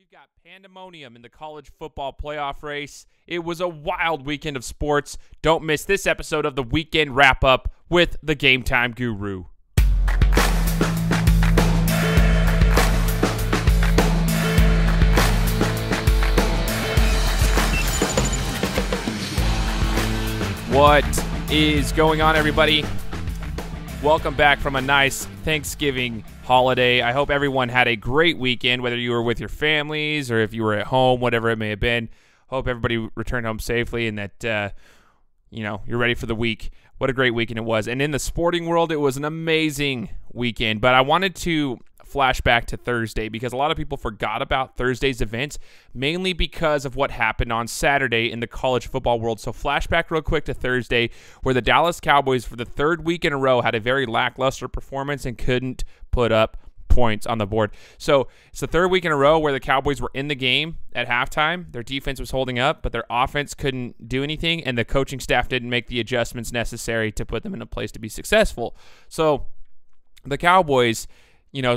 We've got pandemonium in the college football playoff race. It was a wild weekend of sports. Don't miss this episode of the Weekend Wrap-Up with the Game Time Guru. What is going on, everybody? Welcome back from a nice Thanksgiving holiday. I hope everyone had a great weekend, whether you were with your families or if you were at home, whatever it may have been. Hope everybody returned home safely and that, you're ready for the week. What a great weekend it was. And in the sporting world, it was an amazing weekend. But I wanted to flash back to Thursday because a lot of people forgot about Thursday's events, mainly because of what happened on Saturday in the college football world. So flashback real quick to Thursday, where the Dallas Cowboys for the third week in a row had a very lackluster performance and couldn't put up points on the board. So it's the third week in a row where the Cowboys were in the game at halftime. Their defense was holding up, but their offense couldn't do anything, and the coaching staff didn't make the adjustments necessary to put them in a place to be successful. So the Cowboys,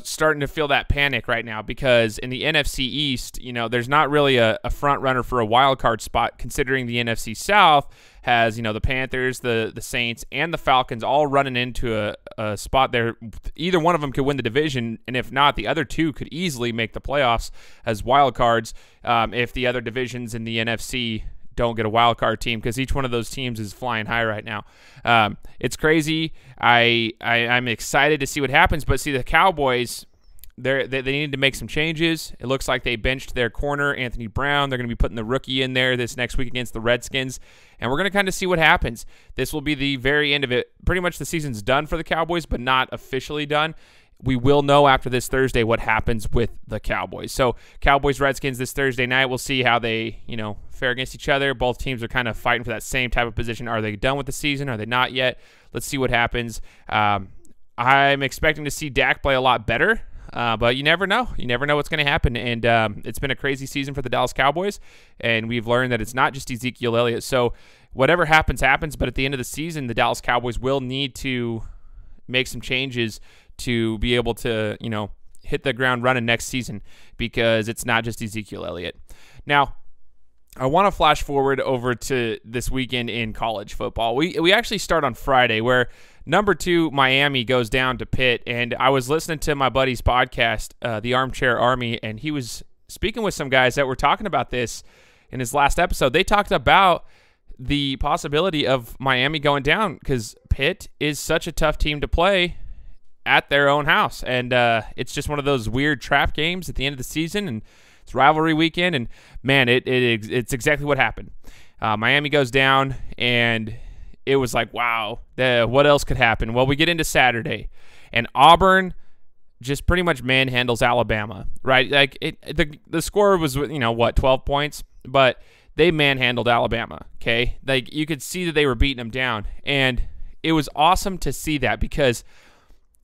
starting to feel that panic right now because in the NFC East, there's not really a front runner for a wild card spot, considering the NFC South has, the Panthers, the Saints, and the Falcons all running into a spot there. Either one of them could win the division, and if not, the other two could easily make the playoffs as wild cards if the other divisions in the NFC don't get a wild card team, because each one of those teams is flying high right now. It's crazy. I'm excited to see what happens, but see, the Cowboys, they needed to make some changes. It looks like they benched their corner, Anthony Brown. They're going to be putting the rookie in there this next week against the Redskins, and we're going to kind of see what happens. This will be the very end of it. Pretty much the season's done for the Cowboys, but not officially done. We will know after this Thursday what happens with the Cowboys. So Cowboys-Redskins this Thursday night. We'll see how they, fare against each other. Both teams are kind of fighting for that same type of position. Are they done with the season? Are they not yet? Let's see what happens. I'm expecting to see Dak play a lot better, but you never know. You never know what's going to happen. And it's been a crazy season for the Dallas Cowboys, and we've learned that it's not just Ezekiel Elliott. So whatever happens, happens. But at the end of the season, the Dallas Cowboys will need to make some changes to be able to, hit the ground running next season, because it's not just Ezekiel Elliott. Now, I want to flash forward over to this weekend in college football. We actually start on Friday, where number 2 Miami goes down to Pitt, and I was listening to my buddy's podcast, The Armchair Army, and he was speaking with some guys that were talking about this in his last episode. They talked about the possibility of Miami going down because Pitt is such a tough team to play at their own house, and it's just one of those weird trap games at the end of the season, and it's rivalry weekend, and man, it's exactly what happened. Miami goes down, and it was like, wow, what else could happen? Well, we get into Saturday, and Auburn just pretty much manhandles Alabama, right? Like the score was 12 points, but they manhandled Alabama. Okay, like you could see that they were beating them down, and it was awesome to see that, because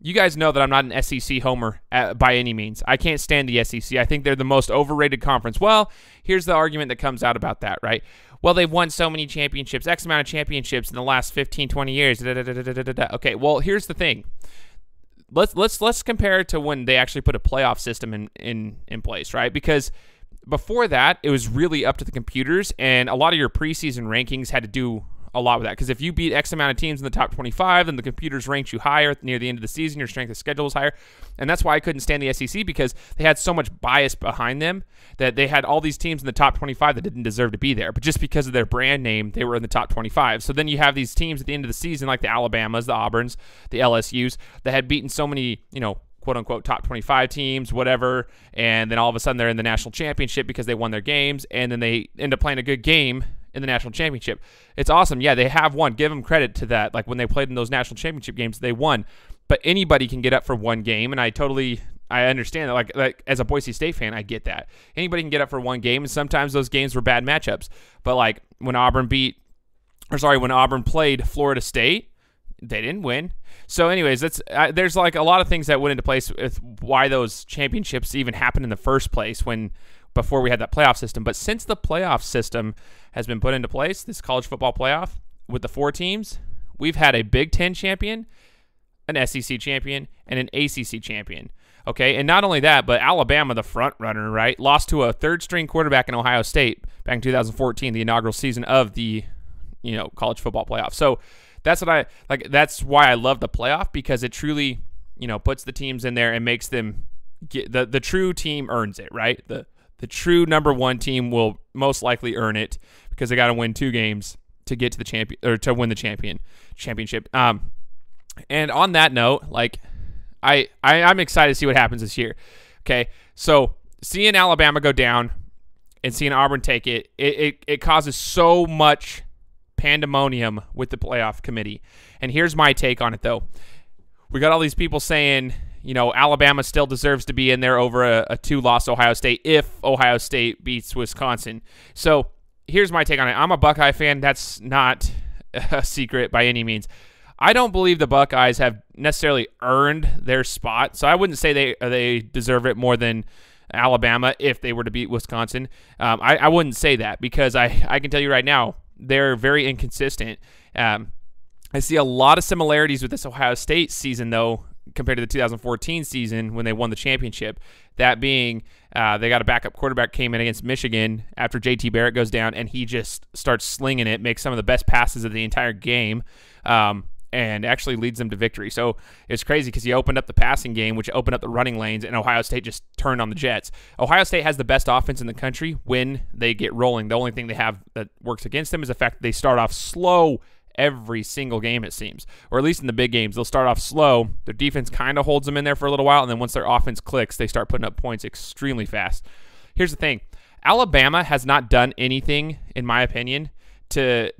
you guys know that I'm not an SEC homer by any means. I can't stand the SEC. I think they're the most overrated conference. Well, here's the argument that comes out about that, right? Well, they've won so many championships, X amount of championships in the last 15, 20 years. Okay, well, here's the thing. Let's compare it to when they actually put a playoff system in place, right? Because before that, it was really up to the computers, and a lot of your preseason rankings had to do a lot with that, because if you beat X amount of teams in the top 25, then the computers ranked you higher near the end of the season. Your strength of schedule was higher, and that's why I couldn't stand the SEC, because they had so much bias behind them that they had all these teams in the top 25 that didn't deserve to be there, but just because of their brand name, they were in the top 25. So then you have these teams at the end of the season, like the Alabamas, the Auburns, the LSUs, that had beaten so many, quote-unquote top 25 teams, whatever, and then all of a sudden they're in the national championship because they won their games, and then they end up playing a good game in the national championship. It's awesome. Yeah, they have won. Give them credit to that. Like when they played in those national championship games, they won. But anybody can get up for one game, and I understand that. Like as a Boise State fan, I get that. Anybody can get up for one game, and sometimes those games were bad matchups. But like when Auburn played Florida State, they didn't win. So anyways, there's like a lot of things that went into place with why those championships even happened in the first place before we had that playoff system. But since the playoff system has been put into place, this college football playoff with the 4 teams, we've had a Big Ten champion, an SEC champion, and an ACC champion. Okay, and not only that, but Alabama, the front runner, right, lost to a third-string quarterback in Ohio State back in 2014, the inaugural season of the college football playoff. So that's what I like. That's why I love the playoff, because it truly puts the teams in there and makes them get the true team earns it, right? The true number one team will most likely earn it because they got to win 2 games to get to the champion or to win the championship. And on that note, like I'm excited to see what happens this year. Okay, so seeing Alabama go down and seeing Auburn take it, it causes so much pandemonium with the playoff committee. And here's my take on it, though. We got all these people saying, Alabama still deserves to be in there over a 2-loss Ohio State if Ohio State beats Wisconsin. So here's my take on it. I'm a Buckeye fan. That's not a secret by any means. I don't believe the Buckeyes have necessarily earned their spot, so I wouldn't say they deserve it more than Alabama if they were to beat Wisconsin. I wouldn't say that, because I can tell you right now, they're very inconsistent. I see a lot of similarities with this Ohio State season, though, compared to the 2014 season when they won the championship. That being, they got a backup quarterback, came in against Michigan after J.T. Barrett goes down, and he just starts slinging it, makes some of the best passes of the entire game, and actually leads them to victory. So it's crazy because he opened up the passing game, which opened up the running lanes, and Ohio State just turned on the Jets. Ohio State has the best offense in the country when they get rolling. The only thing they have that works against them is the fact that they start off slow every single game, it seems. Or at least in the big games, they'll start off slow. Their defense kind of holds them in there for a little while, and then once their offense clicks, they start putting up points extremely fast. Here's the thing. Alabama has not done anything, in my opinion, to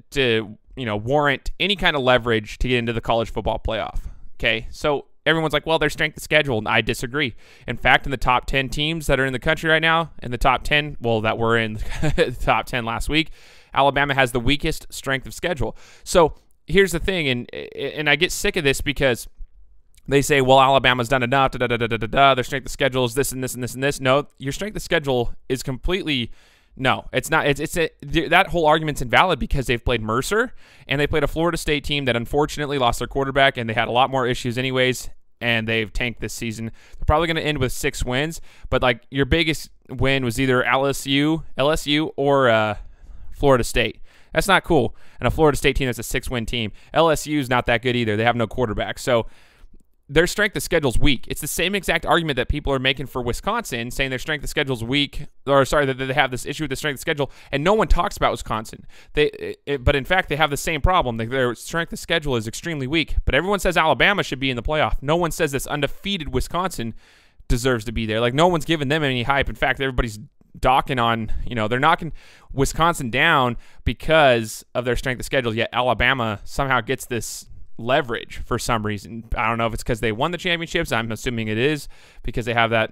warrant any kind of leverage to get into the college football playoff. Okay, so everyone's like, well, their strength of schedule, and I disagree. In fact, in the top 10 teams that are in the country right now, in the top 10, that were in the top 10 last week, Alabama has the weakest strength of schedule. So here's the thing, and I get sick of this because they say, well, Alabama's done enough, their strength of schedule is this and this and this and this. No, your strength of schedule is completely... No, it's not. That whole argument's invalid because they've played Mercer and they played a Florida State team that unfortunately lost their quarterback, and they had a lot more issues anyways, and they've tanked this season. They're probably going to end with 6 wins, but like your biggest win was either LSU or Florida State. That's not cool. And a Florida State team that's a 6-win team. LSU's not that good either. They have no quarterback. So their strength of schedule is weak. It's the same exact argument that people are making for Wisconsin, saying their strength of schedule is weak, that they have this issue with the strength of schedule, and no one talks about Wisconsin. But in fact, they have the same problem. Their strength of schedule is extremely weak, but everyone says Alabama should be in the playoff. No one says this undefeated Wisconsin deserves to be there. Like, no one's giving them any hype. In fact, everybody's docking on, they're knocking Wisconsin down because of their strength of schedule, yet Alabama somehow gets this leverage for some reason. I don't know if it's because they won the championships. I'm assuming it is because they have that,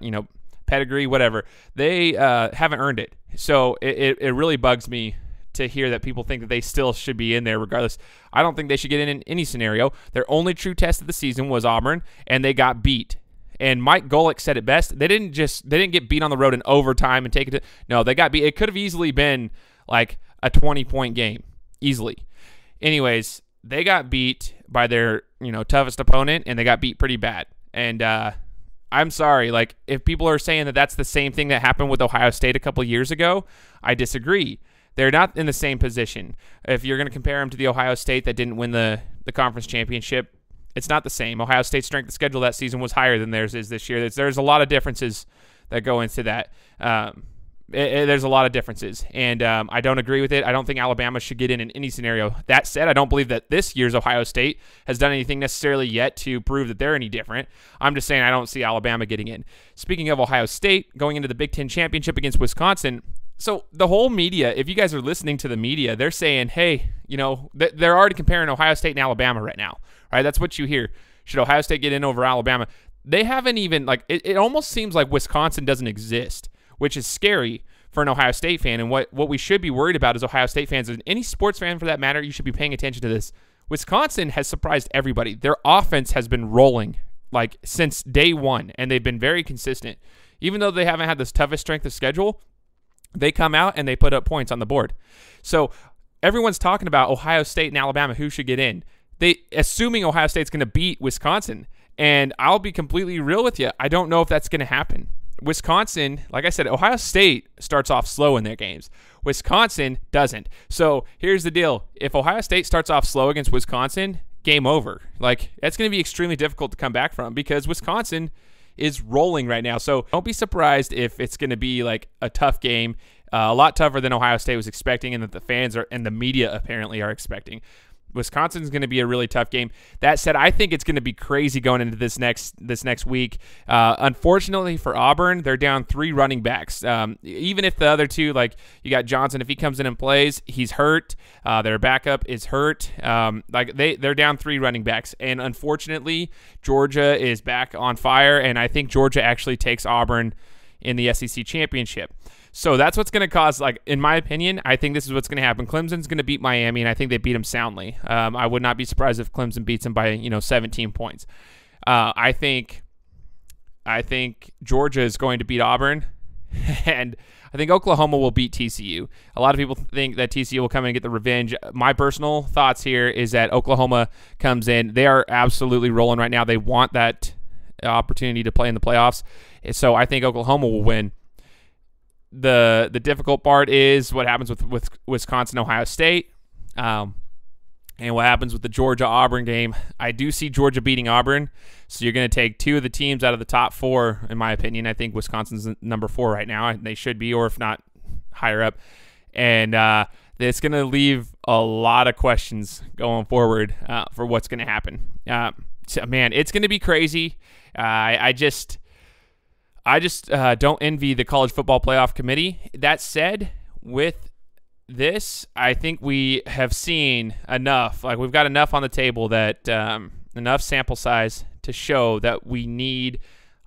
pedigree, whatever. They haven't earned it. So it really bugs me to hear that people think that they still should be in there regardless. I don't think they should get in any scenario. Their only true test of the season was Auburn, and they got beat. And Mike Golick said it best. They didn't get beat on the road in overtime and take it to, no, they got beat. It could have easily been like a 20-point game. Easily. Anyways, they got beat by their, toughest opponent, and they got beat pretty bad. And I'm sorry, like, if people are saying that that's the same thing that happened with Ohio State a couple years ago, I disagree. They're not in the same position. If you're going to compare them to the Ohio State that didn't win the conference championship, it's not the same. Ohio State's strength of schedule that season was higher than theirs is this year. There's a lot of differences that go into that. There's a lot of differences, and I don't agree with it. I don't think Alabama should get in any scenario. That said, I don't believe that this year's Ohio State has done anything necessarily yet to prove that they're any different. I'm just saying I don't see Alabama getting in. Speaking of Ohio State, going into the Big Ten Championship against Wisconsin, so the whole media, if you guys are listening to the media, they're saying, hey, they're already comparing Ohio State and Alabama right now, right? That's what you hear. Should Ohio State get in over Alabama? They haven't even, it almost seems like Wisconsin doesn't exist, which is scary for an Ohio State fan. And what we should be worried about as Ohio State fans, and any sports fan for that matter, you should be paying attention to this. Wisconsin has surprised everybody. Their offense has been rolling since day one, and they've been very consistent. Even though they haven't had this toughest strength of schedule, they come out and they put up points on the board. So everyone's talking about Ohio State and Alabama, who should get in. Assuming Ohio State's going to beat Wisconsin. And I'll be completely real with you. I don't know if that's going to happen. Wisconsin, like I said, Ohio State starts off slow in their games. Wisconsin doesn't. So here's the deal. If Ohio State starts off slow against Wisconsin, game over. Like, that's going to be extremely difficult to come back from because Wisconsin is rolling right now. So don't be surprised if it's going to be like a tough game, a lot tougher than Ohio State was expecting and that the fans and the media apparently are expecting. Wisconsin's going to be a really tough game. That said, I think it's going to be crazy going into this next week. Unfortunately for Auburn, they're down 3 running backs. Even if the other 2, like you got Johnson, if he comes in and plays, he's hurt. Their backup is hurt. They're down 3 running backs, and unfortunately, Georgia is back on fire. And I think Georgia actually takes Auburn in the SEC championship. So that's what's going to cause, like, in my opinion, I think this is what's going to happen. Clemson's going to beat Miami, and I think they beat them soundly. I would not be surprised if Clemson beats them by 17 points. I think Georgia is going to beat Auburn, and I think Oklahoma will beat TCU. A lot of people think that TCU will come in and get the revenge. My personal thoughts here is that Oklahoma comes in. They are absolutely rolling right now. They want that opportunity to play in the playoffs. So I think Oklahoma will win. The difficult part is what happens with Wisconsin, Ohio State, and what happens with the Georgia-Auburn game. I do see Georgia beating Auburn, so you're going to take 2 of the teams out of the top 4, in my opinion. I think Wisconsin's number 4 right now. They should be, or if not, higher up. And it's going to leave a lot of questions going forward for what's going to happen. So, man, it's going to be crazy. I just don't envy the College Football Playoff Committee. That said, with this, I think we have seen enough. Like, we've got enough on the table that enough sample size to show that we need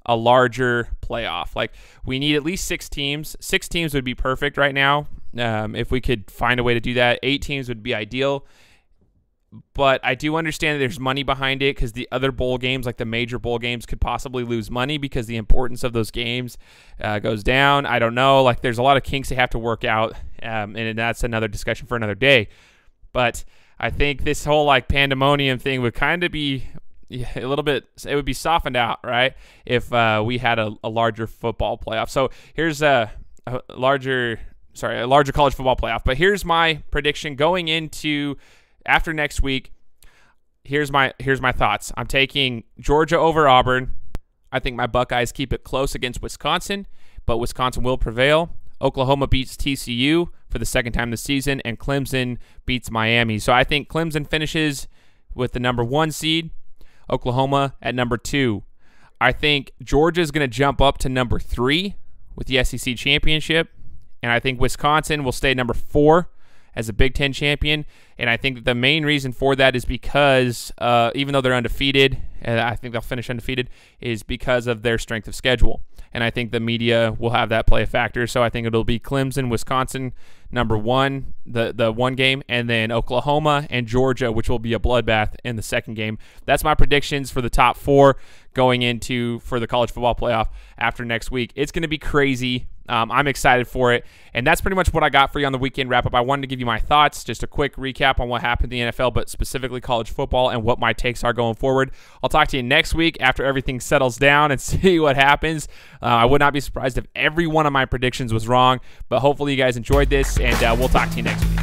a larger playoff. Like, we need at least 6 teams. 6 teams would be perfect right now. If we could find a way to do that, 8 teams would be ideal. But I do understand that there's money behind it because the other bowl games, like the major bowl games, could possibly lose money because the importance of those games goes down. I don't know. Like, there's a lot of kinks they have to work out, and that's another discussion for another day. But I think this whole, like, pandemonium thing would kind of be a little bit – it would be softened out, right, if we had a larger football playoff. So here's a larger college football playoff. But here's my prediction going into – after next week. Here's my thoughts. I'm taking Georgia over Auburn. I think my Buckeyes keep it close against Wisconsin, but Wisconsin will prevail. Oklahoma beats TCU for the second time this season, and Clemson beats Miami. So I think Clemson finishes with the number 1 seed, Oklahoma at number 2. I think Georgia is going to jump up to number 3 with the SEC championship, and I think Wisconsin will stay number 4 as a Big Ten champion. And I think that the main reason for that is because even though they're undefeated, and I think they'll finish undefeated, is because of their strength of schedule. And I think the media will have that play a factor. So I think it'll be Clemson, Wisconsin, number 1, the one game, and then Oklahoma and Georgia, which will be a bloodbath in the second game. That's my predictions for the top 4 going into for the college football playoff after next week. It's going to be crazy. I'm excited for it. And that's pretty much what I got for you on the weekend wrap-up. I wanted to give you my thoughts, just a quick recap on what happened in the NFL, but specifically college football and what my takes are going forward. I'll talk to you next week after everything settles down and see what happens. I would not be surprised if every one of my predictions was wrong, but hopefully you guys enjoyed this, and we'll talk to you next week.